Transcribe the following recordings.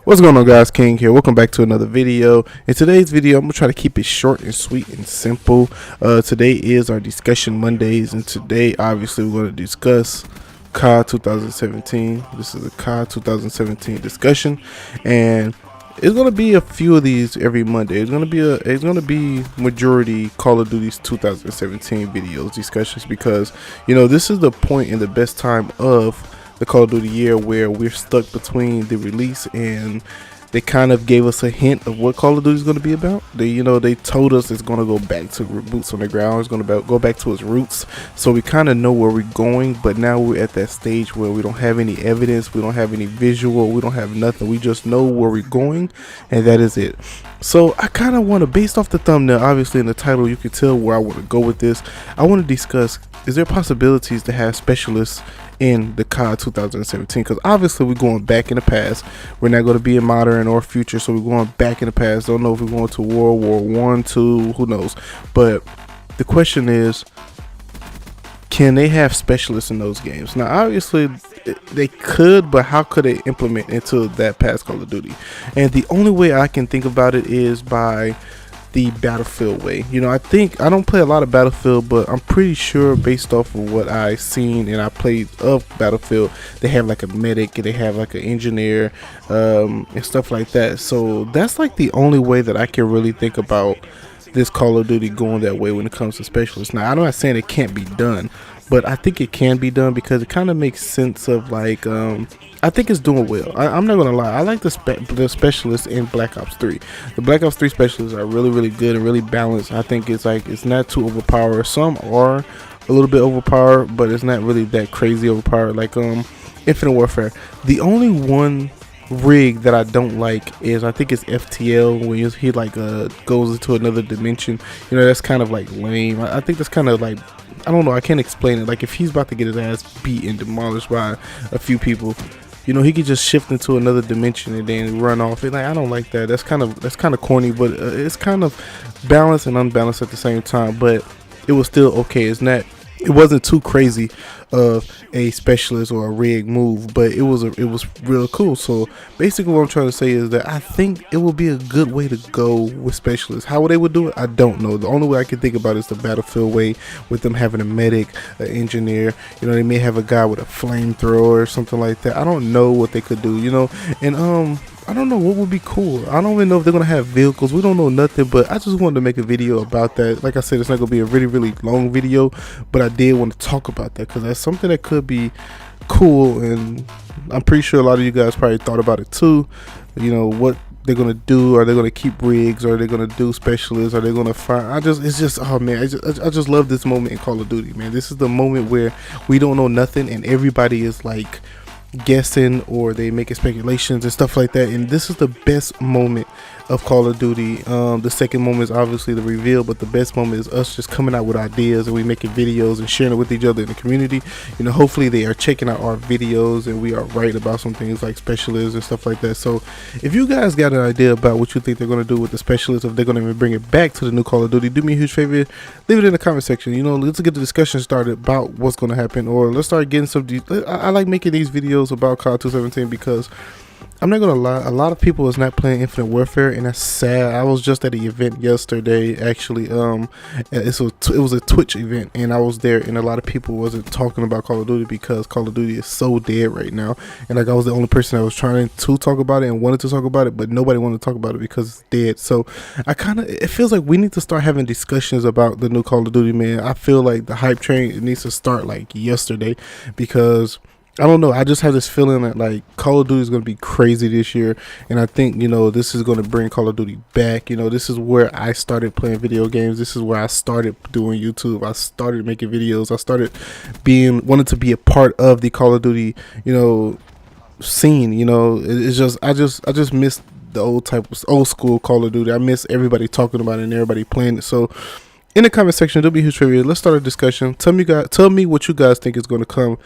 What's going on, guys? King here. Welcome back to another video. In today's video, I'm gonna try to keep it short and sweet and simple. Today is our discussion Mondays, and today obviously we're going to discuss COD 2017. This is a COD 2017 discussion, and it's gonna be a few of these every Monday. It's gonna be majority Call of Duty's 2017 videos discussions, because this is the point in the best time of the Call of Duty year where we're stuck between the release, and they kind of gave us a hint of what Call of Duty is going to be about. They told us it's going to go back to boots on the ground. It's going to go back to its roots. So we kind of know where we're going, but now we're at that stage where we don't have any evidence. We don't have any visual. We don't have nothing. We just know where we're going, and that is it. So I kind of want to, based off the thumbnail, obviously in the title, you can tell where I want to go with this. I want to discuss, is there possibilities to have specialists in the COD 2017? Because obviously we're going back in the past. We're not going to be in modern or future, so we're going back in the past. Don't know if we're going to World War One, two, who knows. But the question is, can they have specialists in those games? Now obviously they could, but how could they implement into that past Call of Duty? And the only way I can think about it is by the Battlefield way. I don't play a lot of Battlefield, but I'm pretty sure based off of what I've seen and I played of Battlefield, they have like a medic, they have like an engineer, and stuff like that. So that's like the only way that I can really think about this Call of Duty going that way when it comes to specialists. Now I'm not saying it can't be done, but I think it can be done, because it kind of makes sense of like, I think it's doing well. I'm not gonna lie, I like the specialists in Black Ops 3. The Black Ops 3 specialists are really good and really balanced. I think it's not too overpowered. Some are a little bit overpowered, but it's not really that crazy overpowered like Infinite Warfare. The only one rig that I don't like is, I think it's FTL, when he like goes into another dimension. That's kind of like lame. I think that's kind of like, I don't know, I can't explain it. Like if he's about to get his ass beat and demolished by a few people, he could just shift into another dimension and then run off. And like, I don't like that. That's kind of corny, but it's kind of balanced and unbalanced at the same time. But it was still okay. It wasn't too crazy of a specialist or a rig move, but it was real cool. So basically what I'm trying to say is that I think it would be a good way to go with specialists. How they would do it, I don't know. The only way I can think about is the Battlefield way, with them having a medic, an engineer. They may have a guy with a flamethrower or something like that. I don't know what they could do, and I don't know what would be cool. I don't even know if they're going to have vehicles. We don't know nothing, but I just wanted to make a video about that. Like I said, it's not going to be a really long video, but I did want to talk about that because that's something that could be cool, and I'm pretty sure a lot of you guys probably thought about it too. What they're going to do. Are they going to keep rigs? Are they going to do specialists? Are they going to find? Oh man, I just love this moment in Call of Duty, man. This is the moment where we don't know nothing and everybody is like guessing, or they making speculations and stuff like that, and this is the best moment of Call of Duty. The second moment is obviously the reveal, but the best moment is us just coming out with ideas, and we making videos and sharing it with each other in the community. Hopefully they are checking out our videos and we are right about some things like specialists and stuff like that. So if you guys got an idea about what you think they're going to do with the specialists, if they're going to even bring it back to the new Call of Duty, do me a huge favor, leave it in the comment section. Let's get the discussion started about what's going to happen, or let's start getting some I like making these videos about COD 217 because I'm not gonna lie, a lot of people is not playing Infinite Warfare, and that's sad. I was just at an event yesterday, actually. It was a Twitch event, and I was there, and a lot of people wasn't talking about Call of Duty because Call of Duty is so dead right now. And like, I was the only person that was trying to talk about it and wanted to talk about it, but nobody wanted to talk about it because it's dead. So it feels like we need to start having discussions about the new Call of Duty, man. I feel like the hype train, it needs to start like yesterday, because I don't know, I just have this feeling that like Call of Duty is going to be crazy this year, and I think this is going to bring Call of Duty back. This is where I started playing video games. This is where I started doing YouTube. I started making videos. I started wanting to be a part of the Call of Duty scene. It's just I just miss the old school Call of Duty. I miss everybody talking about it and everybody playing it. So in the comment section, there'll be a huge trivia. Let's start a discussion. Tell me what you guys think is going to come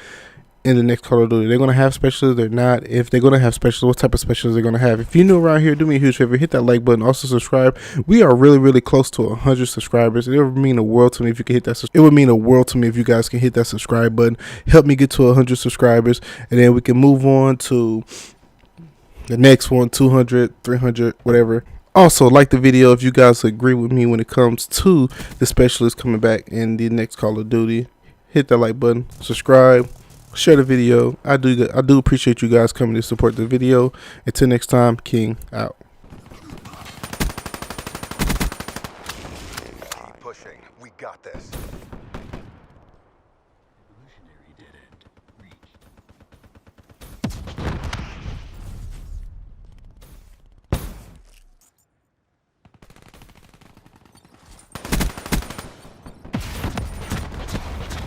in the next Call of Duty. They're going to have specialists, they're not. If they're going to have specialists, what type of specialists they're going to have. If you're new around here, do me a huge favor, hit that like button, also subscribe. We are really close to 100 subscribers. It would mean the world to me if you can hit that. It would mean the world to me if you guys can hit that subscribe button. Help me get to 100 subscribers, and then we can move on to The next one, 200, 300, whatever. Also, like the video if you guys agree with me when it comes to the specialist coming back in the next Call of Duty. Hit that like button, subscribe, share the video. I do appreciate you guys coming to support the video. Until next time, King out. Keep pushing. We got this. Evolutionary dead end reached.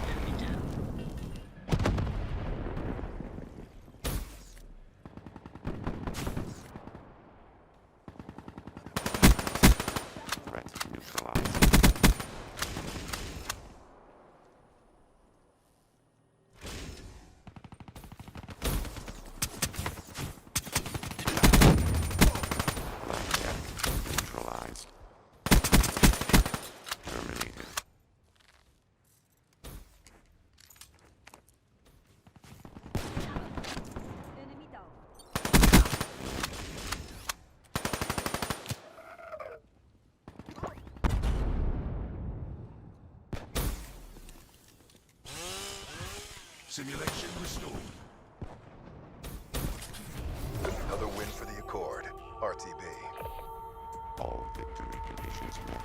Enemy down. Threat neutralized. Blackjack neutralized. Terminated. Enemy down. Simulation restored. Another win for the Accord. RTB. All victory conditions met.